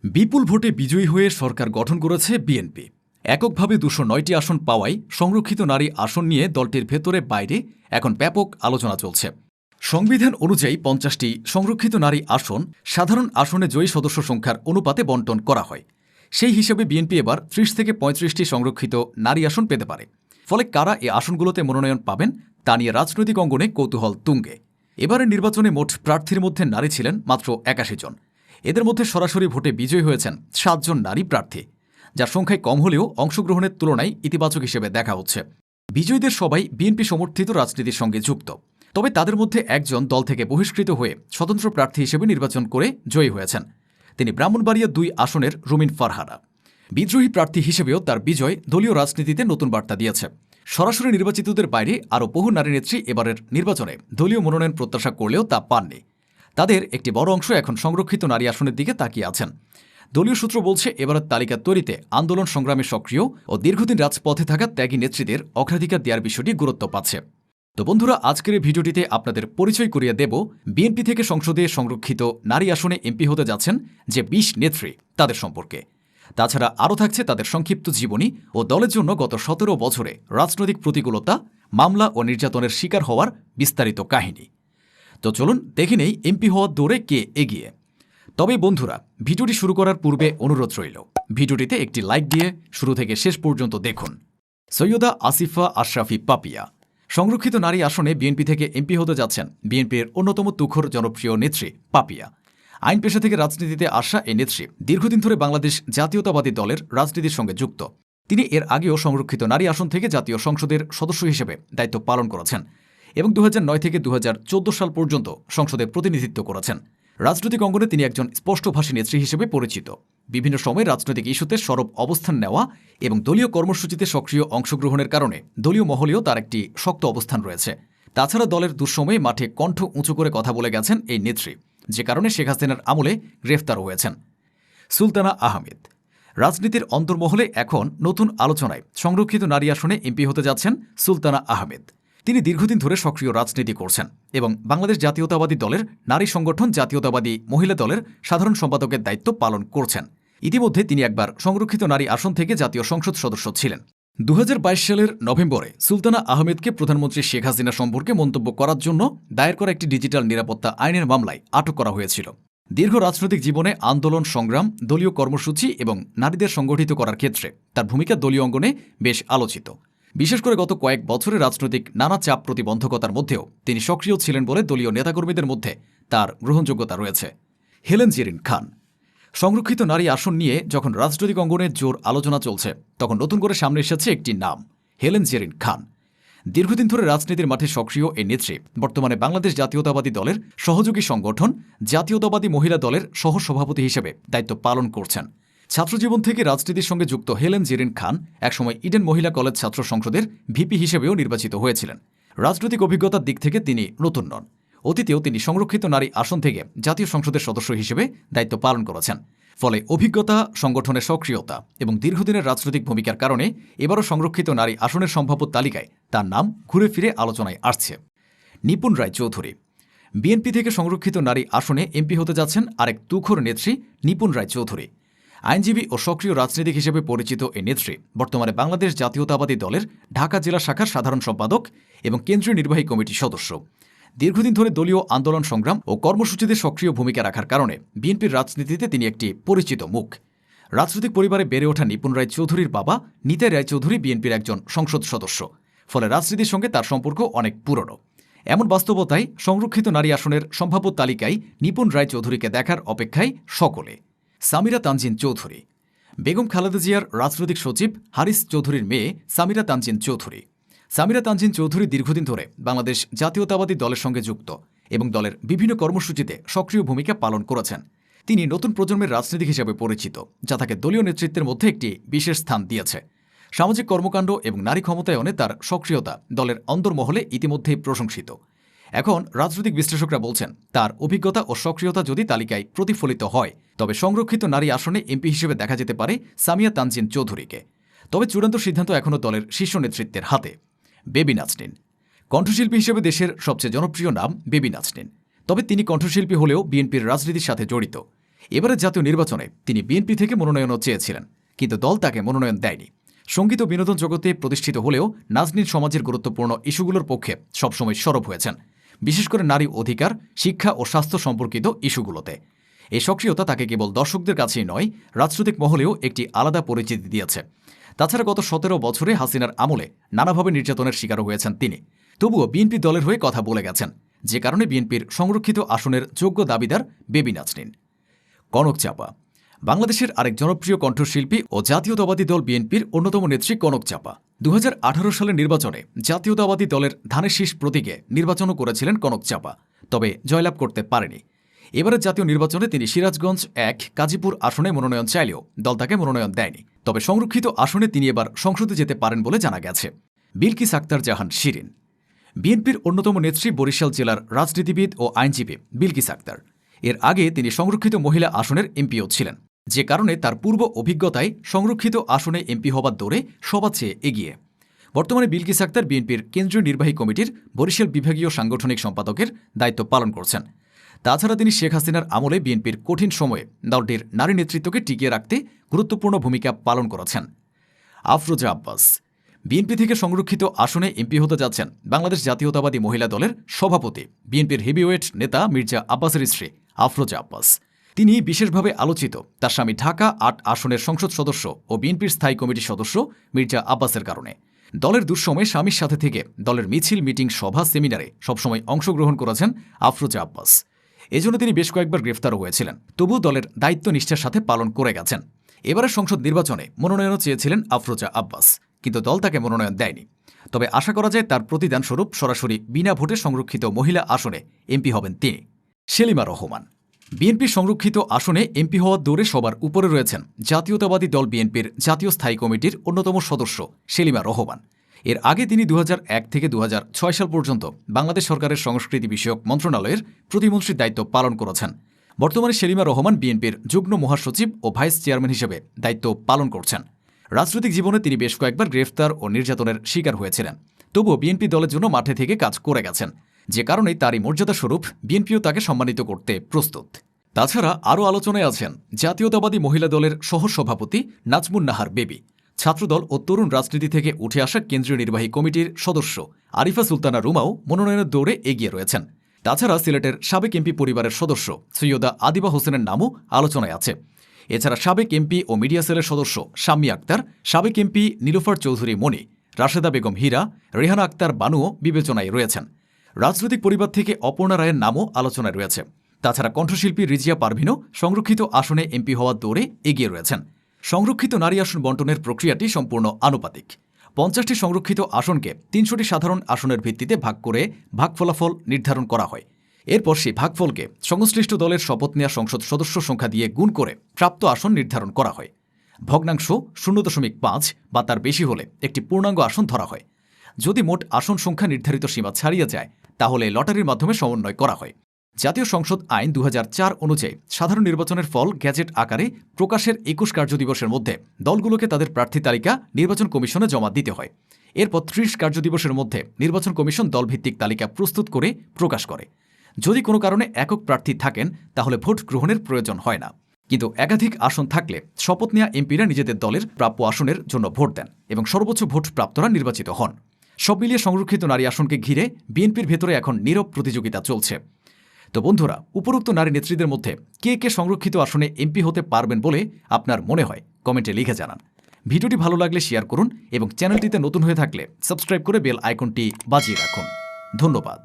বিপুল ভোটে বিজয়ী হয়ে সরকার গঠন করেছে বিএনপি। এককভাবে ২০৯টি আসন পাওয়ায় সংরক্ষিত নারী আসন নিয়ে দলটির ভেতরে বাইরে এখন ব্যাপক আলোচনা চলছে। সংবিধান অনুযায়ী ৫০টি সংরক্ষিত নারী আসন সাধারণ আসনে জয়ী সদস্য সংখ্যার অনুপাতে বণ্টন করা হয়। সেই হিসাবে বিএনপি এবার ৩০ থেকে ৩৫টি সংরক্ষিত নারী আসন পেতে পারে। ফলে কারা এ আসনগুলোতে মনোনয়ন পাবেন তা নিয়ে রাজনৈতিক অঙ্গনে কৌতূহল তুঙ্গে। এবারের নির্বাচনে মোট প্রার্থীর মধ্যে নারী ছিলেন মাত্র ৮১ জন। এদের মধ্যে সরাসরি ভোটে বিজয়ী হয়েছেন ৭ জন নারী প্রার্থী, যার সংখ্যায় কম হলেও অংশগ্রহণের তুলনায় ইতিবাচক হিসেবে দেখা হচ্ছে। বিজয়ীদের সবাই বিএনপি সমর্থিত রাজনীতির সঙ্গে যুক্ত, তবে তাদের মধ্যে একজন দল থেকে বহিষ্কৃত হয়ে স্বতন্ত্র প্রার্থী হিসেবে নির্বাচন করে জয়ী হয়েছেন। তিনি ব্রাহ্মণবাড়িয়া ২ আসনের রুমিন ফারহানা। বিদ্রোহী প্রার্থী হিসেবেও তার বিজয় দলীয় রাজনীতিতে নতুন বার্তা দিয়েছে। সরাসরি নির্বাচিতদের বাইরে আরও বহু নারী নেত্রী এবারের নির্বাচনে দলীয় মনোনয়ন প্রত্যাশা করলেও তা পাননি। তাদের একটি বড় অংশ এখন সংরক্ষিত নারী আসনের দিকে তাকিয়ে আছেন। দলীয় সূত্র বলছে, এবারের তালিকা তৈরিতে আন্দোলন সংগ্রামে সক্রিয় ও দীর্ঘদিন রাজপথে থাকা ত্যাগী নেত্রীদের অগ্রাধিকার দেওয়ার বিষয়টি গুরুত্ব পাচ্ছে। তো বন্ধুরা, আজকের এই ভিডিওটিতে আপনাদের পরিচয় করিয়ে দেব বিএনপি থেকে সংসদে সংরক্ষিত নারী আসনে এমপি হতে যাচ্ছেন যে ২০ নেত্রী, তাদের সম্পর্কে। তাছাড়া আরও থাকছে তাদের সংক্ষিপ্ত জীবনী ও দলের জন্য গত ১৭ বছরে রাজনৈতিক প্রতিকূলতা, মামলা ও নির্যাতনের শিকার হওয়ার বিস্তারিত কাহিনী। তো চলুন দেখে নেই এমপি হওয়ার দৌড়ে কে এগিয়ে। তবে বন্ধুরা, ভিডিওটি শুরু করার পূর্বে অনুরোধ রইল, ভিডিওটিতে একটি লাইক দিয়ে শুরু থেকে শেষ পর্যন্ত দেখুন। সৈয়দা আসিফা আশরাফি পাপিয়া সংরক্ষিত নারী আসনে বিএনপি থেকে এমপি হতে যাচ্ছেন বিএনপির অন্যতম তুখোর জনপ্রিয় নেত্রী পাপিয়া। আইন পেশা থেকে রাজনীতিতে আসা এই নেত্রী দীর্ঘদিন ধরে বাংলাদেশ জাতীয়তাবাদী দলের রাজনীতির সঙ্গে যুক্ত। তিনি এর আগেও সংরক্ষিত নারী আসন থেকে জাতীয় সংসদের সদস্য হিসেবে দায়িত্ব পালন করেছেন এবং ২০০৯ থেকে ২০১৪ সাল পর্যন্ত সংসদে প্রতিনিধিত্ব করেছেন। রাজনৈতিক অঙ্গনে তিনি একজন স্পষ্টভাষী নেত্রী হিসেবে পরিচিত। বিভিন্ন সময়ে রাজনৈতিক ইস্যুতে সরব অবস্থান নেওয়া এবং দলীয় কর্মসূচিতে সক্রিয় অংশগ্রহণের কারণে দলীয় মহলেও তার একটি শক্ত অবস্থান রয়েছে। তাছাড়া দলের দুঃসময়ে মাঠে কণ্ঠ উঁচু করে কথা বলে গেছেন এই নেত্রী, যে কারণে শেখ হাসিনার আমলে গ্রেফতারও হয়েছেন। সুলতানা আহমেদ রাজনীতির অন্তর্মহলে এখন নতুন আলোচনায় সংরক্ষিত নারী আসনে এমপি হতে যাচ্ছেন সুলতানা আহমেদ। তিনি দীর্ঘদিন ধরে সক্রিয় রাজনীতি করছেন এবং বাংলাদেশ জাতীয়তাবাদী দলের নারী সংগঠন জাতীয়তাবাদী মহিলা দলের সাধারণ সম্পাদকের দায়িত্ব পালন করছেন। ইতিমধ্যে তিনি একবার সংরক্ষিত নারী আসন থেকে জাতীয় সংসদ সদস্য ছিলেন। ২০২২ সালের নভেম্বরে সুলতানা আহমেদকে প্রধানমন্ত্রী শেখ হাসিনা সম্পর্কে মন্তব্য করার জন্য দায়ের করা একটি ডিজিটাল নিরাপত্তা আইনের মামলায় আটক করা হয়েছিল। দীর্ঘ রাজনৈতিক জীবনে আন্দোলন সংগ্রাম, দলীয় কর্মসূচি এবং নারীদের সংগঠিত করার ক্ষেত্রে তার ভূমিকা দলীয় অঙ্গনে বেশ আলোচিত। বিশেষ করে গত কয়েক বছরে রাজনৈতিক নানা চাপ প্রতিবন্ধকতার মধ্যেও তিনি সক্রিয় ছিলেন বলে দলীয় নেতাকর্মীদের মধ্যে তার গ্রহণযোগ্যতা রয়েছে। হেলেন জেরিন খান সংরক্ষিত নারী আসন নিয়ে যখন রাজনৈতিক অঙ্গনে জোর আলোচনা চলছে, তখন নতুন করে সামনে এসেছে একটি নাম, হেলেন জেরিন খান। দীর্ঘদিন ধরে রাজনীতির মাঠে সক্রিয় এই নেত্রী বর্তমানে বাংলাদেশ জাতীয়তাবাদী দলের সহযোগী সংগঠন জাতীয়তাবাদী মহিলা দলের সহসভাপতি হিসেবে দায়িত্ব পালন করছেন। ছাত্রজীবন থেকে রাজনীতির সঙ্গে যুক্ত হেলেন জেরিন খান একসময় ইডেন মহিলা কলেজ ছাত্র সংসদের ভিপি হিসেবেও নির্বাচিত হয়েছিলেন। রাজনৈতিক অভিজ্ঞতার দিক থেকে তিনি নতুন নন। অতীতেও তিনি সংরক্ষিত নারী আসন থেকে জাতীয় সংসদের সদস্য হিসেবে দায়িত্ব পালন করেছেন। ফলে অভিজ্ঞতা, সংগঠনের সক্রিয়তা এবং দীর্ঘদিনের রাজনৈতিক ভূমিকার কারণে এবারও সংরক্ষিত নারী আসনের সম্ভাব্য তালিকায় তার নাম ঘুরে ফিরে আলোচনায় আসছে। নিপুণ রায় চৌধুরী বিএনপি থেকে সংরক্ষিত নারী আসনে এমপি হতে যাচ্ছেন আরেক তুখোর নেত্রী নিপুণ রায় চৌধুরী। আইনজীবী ও সক্রিয় রাজনীতিক হিসেবে পরিচিত এই নেত্রী বর্তমানে বাংলাদেশ জাতীয়তাবাদী দলের ঢাকা জেলা শাখার সাধারণ সম্পাদক এবং কেন্দ্রীয় নির্বাহী কমিটির সদস্য। দীর্ঘদিন ধরে দলীয় আন্দোলন সংগ্রাম ও কর্মসূচিতে সক্রিয় ভূমিকা রাখার কারণে বিএনপির রাজনীতিতে তিনি একটি পরিচিত মুখ। রাজনৈতিক পরিবারে বেড়ে ওঠা নিপুণ রায় চৌধুরীর বাবা নিতাই রায় চৌধুরী বিএনপির একজন সংসদ সদস্য। ফলে রাজনীতির সঙ্গে তার সম্পর্ক অনেক পুরনো। এমন বাস্তবতায় সংরক্ষিত নারী আসনের সম্ভাব্য তালিকায় নিপুণ রায় চৌধুরীকে দেখার অপেক্ষায় সকলে। সামিরা তানজিন চৌধুরী বেগম খালেদা জিয়ার রাজনৈতিক সচিব হারিস চৌধুরীর মেয়ে সামিরা তানজিন চৌধুরী। সামিরা তানজিন চৌধুরী দীর্ঘদিন ধরে বাংলাদেশ জাতীয়তাবাদী দলের সঙ্গে যুক্ত এবং দলের বিভিন্ন কর্মসূচিতে সক্রিয় ভূমিকা পালন করেছেন। তিনি নতুন প্রজন্মের রাজনীতিক হিসেবে পরিচিত, যা তাকে দলীয় নেতৃত্বের মধ্যে একটি বিশেষ স্থান দিয়েছে। সামাজিক কর্মকাণ্ড এবং নারী ক্ষমতায়নে তার সক্রিয়তা দলের অন্তর্মহলে ইতিমধ্যেই প্রশংসিত। এখন রাজনৈতিক বিশ্লেষকরা বলছেন, তার অভিজ্ঞতা ও সক্রিয়তা যদি তালিকায় প্রতিফলিত হয়, তবে সংরক্ষিত নারী আসনে এমপি হিসেবে দেখা যেতে পারে সামিয়া তানজিন চৌধুরীকে। তবে চূড়ান্ত সিদ্ধান্ত এখনও দলের শীর্ষ নেতৃত্বের হাতে। বেবি নাজনীন কণ্ঠশিল্পী হিসেবে দেশের সবচেয়ে জনপ্রিয় নাম বেবি নাজনীন। তবে তিনি কণ্ঠশিল্পী হলেও বিএনপির রাজনীতির সাথে জড়িত। এবারে জাতীয় নির্বাচনে তিনি বিএনপি থেকে মনোনয়নও চেয়েছিলেন, কিন্তু দল তাকে মনোনয়ন দেয়নি। সঙ্গীত ও বিনোদন জগতে প্রতিষ্ঠিত হলেও নাজনীন সমাজের গুরুত্বপূর্ণ ইস্যুগুলোর পক্ষে সবসময় সরব হয়েছেন, বিশেষ করে নারী অধিকার, শিক্ষা ও স্বাস্থ্য সম্পর্কিত ইস্যুগুলোতে। এই সক্রিয়তা তাকে কেবল দর্শকদের কাছেই নয়, রাজনৈতিক মহলেও একটি আলাদা পরিচিতি দিয়েছে। তাছাড়া গত 17 বছরে হাসিনার আমলে নানাভাবে নির্যাতনের শিকারও হয়েছেন তিনি। তবুও বিএনপি দলের হয়ে কথা বলে গেছেন, যে কারণে বিএনপির সংরক্ষিত আসনের যোগ্য দাবিদার বেবি নাজনীন। কনক চাপা বাংলাদেশের আরেক জনপ্রিয় কণ্ঠশিল্পী ও জাতীয়তাবাদী দল বিএনপির অন্যতম নেত্রী কনক চাপা 2018 সালের নির্বাচনে জাতীয়তাবাদী দলের ধানের শীষ প্রতীকে নির্বাচনও করেছিলেন কনক চাপা, তবে জয়লাভ করতে পারেনি। এবারের জাতীয় নির্বাচনে তিনি সিরাজগঞ্জ 1 কাজীপুর আসনে মনোনয়ন চাইলেও দল তাকে মনোনয়ন দেয়নি। তবে সংরক্ষিত আসনে তিনি এবার সংসদে যেতে পারেন বলে জানা গেছে। বিলকিস আক্তার জাহান শিরিন বিএনপির অন্যতম নেত্রী বরিশাল জেলার রাজনীতিবিদ ও আইনজীবী বিলকিস আক্তার। এর আগে তিনি সংরক্ষিত মহিলা আসনের এমপিও ছিলেন, যে কারণে তার পূর্ব অভিজ্ঞতায় সংরক্ষিত আসনে এমপি হবার দৌড়ে সবার চেয়ে এগিয়ে। বর্তমানে বিলকিস আক্তার বিএনপির কেন্দ্রীয় নির্বাহী কমিটির বরিশাল বিভাগীয় সাংগঠনিক সম্পাদকের দায়িত্ব পালন করছেন। তাছাড়া তিনি শেখ হাসিনার আমলে বিএনপির কঠিন সময়ে দলটির নারী নেতৃত্বকে টিকিয়ে রাখতে গুরুত্বপূর্ণ ভূমিকা পালন করেছেন। আফরোজা আব্বাস বিএনপি থেকে সংরক্ষিত আসনে এমপি হতে যাচ্ছেন বাংলাদেশ জাতীয়তাবাদী মহিলা দলের সভাপতি, বিএনপির হেভিওয়েট নেতা মির্জা আব্বাসের স্ত্রী আফরোজা আব্বাস। তিনি বিশেষভাবে আলোচিত তার স্বামী ঢাকা 8 আসনের সংসদ সদস্য ও বিএনপির স্থায়ী কমিটির সদস্য মির্জা আব্বাসের কারণে। দলের দুঃসময়ে স্বামীর সাথে থেকে দলের মিছিল, মিটিং, সভা, সেমিনারে সবসময় অংশগ্রহণ করেছেন আফরোজা আব্বাস। এজন্য তিনি বেশ কয়েকবার গ্রেফতারও হয়েছিলেন, তবুও দলের দায়িত্ব নিষ্ঠার সাথে পালন করে গেছেন। এবারের সংসদ নির্বাচনে মনোনয়নও চেয়েছিলেন আফরোজা আব্বাস, কিন্তু দল তাকে মনোনয়ন দেয়নি। তবে আশা করা যায় তার প্রতিদান স্বরূপ সরাসরি বিনা ভোটে সংরক্ষিত মহিলা আসনে এমপি হবেন তিনি। সেলিমা রহমান বিএনপি সংরক্ষিত আসনে এমপি হওয়ার দৌড়ে সবার উপরে রয়েছেন জাতীয়তাবাদী দল বিএনপির জাতীয় স্থায়ী কমিটির অন্যতম সদস্য সেলিমা রহমান। এর আগে তিনি 2001 থেকে 2006 সাল পর্যন্ত বাংলাদেশ সরকারের সংস্কৃতি বিষয়ক মন্ত্রণালয়ের প্রতিমন্ত্রীর দায়িত্ব পালন করেছেন। বর্তমানে সেলিমা রহমান বিএনপির যুগ্ম মহাসচিব ও ভাইস চেয়ারম্যান হিসেবে দায়িত্ব পালন করছেন। রাজনৈতিক জীবনে তিনি বেশ কয়েকবার গ্রেফতার ও নির্যাতনের শিকার হয়েছিলেন, তবুও বিএনপি দলের জন্য মাঠে থেকে কাজ করে গেছেন, যে কারণেই তারই মর্যাদাস্বরূপ বিএনপিও তাকে সম্মানিত করতে প্রস্তুত। তাছাড়া আরও আলোচনায় আছেন জাতীয়তাবাদী মহিলা দলের সহসভাপতি নাজমুন নাহার বেবি, ছাত্রদল ও তরুণ রাজনীতি থেকে উঠে আসা কেন্দ্রীয় নির্বাহী কমিটির সদস্য আরিফা সুলতানা রুমাও মনোনয়নের দৌড়ে এগিয়ে রয়েছেন। তাছাড়া সিলেটের সাবেক এমপি পরিবারের সদস্য সৈয়দা আদিবা হোসেনের নামও আলোচনায় আছে। এছাড়া সাবেক এমপি ও মিডিয়া সেলের সদস্য শাম্মী আক্তার, সাবেক এমপি নীলুফার চৌধুরী মনি, রাশেদা বেগম হীরা, রেহানা আক্তার বানুও বিবেচনায় রয়েছেন। রাজনৈতিক পরিবার থেকে অপর্ণা রায়ের নামও আলোচনায় রয়েছে। তাছাড়া কণ্ঠশিল্পী রিজিয়া পারভিনও সংরক্ষিত আসনে এমপি হওয়ার দৌড়ে এগিয়ে রয়েছেন। সংরক্ষিত নারী আসন বণ্টনের প্রক্রিয়াটি সম্পূর্ণ আনুপাতিক। 50টি সংরক্ষিত আসনকে 300টি সাধারণ আসনের ভিত্তিতে ভাগ করে ভাগফলাফল নির্ধারণ করা হয়। এরপর সেই ভাগফলকে সংশ্লিষ্ট দলের শপথ নেওয়া সংসদ সদস্য সংখ্যা দিয়ে গুণ করে প্রাপ্ত আসন নির্ধারণ করা হয়। ভগ্নাংশ 0.5 বা তার বেশি হলে একটি পূর্ণাঙ্গ আসন ধরা হয়। যদি মোট আসন সংখ্যা নির্ধারিত সীমা ছাড়িয়ে যায়, তাহলে লটারির মাধ্যমে সমন্বয় করা হয়। জাতীয় সংসদ আইন 2004 অনুযায়ী সাধারণ নির্বাচনের ফল গ্যাজেট আকারে প্রকাশের 21 কার্যদিবসের মধ্যে দলগুলোকে তাদের প্রার্থী তালিকা নির্বাচন কমিশনে জমা দিতে হয়। এরপর 30 কার্যদিবসের মধ্যে নির্বাচন কমিশন দলভিত্তিক তালিকা প্রস্তুত করে প্রকাশ করে। যদি কোনো কারণে একক প্রার্থী থাকেন, তাহলে ভোট গ্রহণের প্রয়োজন হয় না। কিন্তু একাধিক আসন থাকলে শপথ নেওয়া এমপিরা নিজেদের দলের প্রাপ্য আসনের জন্য ভোট দেন এবং সর্বোচ্চ ভোট প্রাপ্তরা নির্বাচিত হন। সব মিলিয়ে সংরক্ষিত নারী আসনকে ঘিরে বিএনপির ভেতরে এখন নীরব প্রতিযোগিতা চলছে। তো বন্ধুরা, উপরোক্ত নারী নেত্রীদের মধ্যে কে কে সংরক্ষিত আসনে এমপি হতে পারবেন বলে আপনার মনে হয়, কমেন্টে লিখে জানান। ভিডিওটি ভালো লাগলে শেয়ার করুন এবং চ্যানেলটিতে নতুন হয়ে থাকলে সাবস্ক্রাইব করে বেল আইকনটি বাজিয়ে রাখুন। ধন্যবাদ।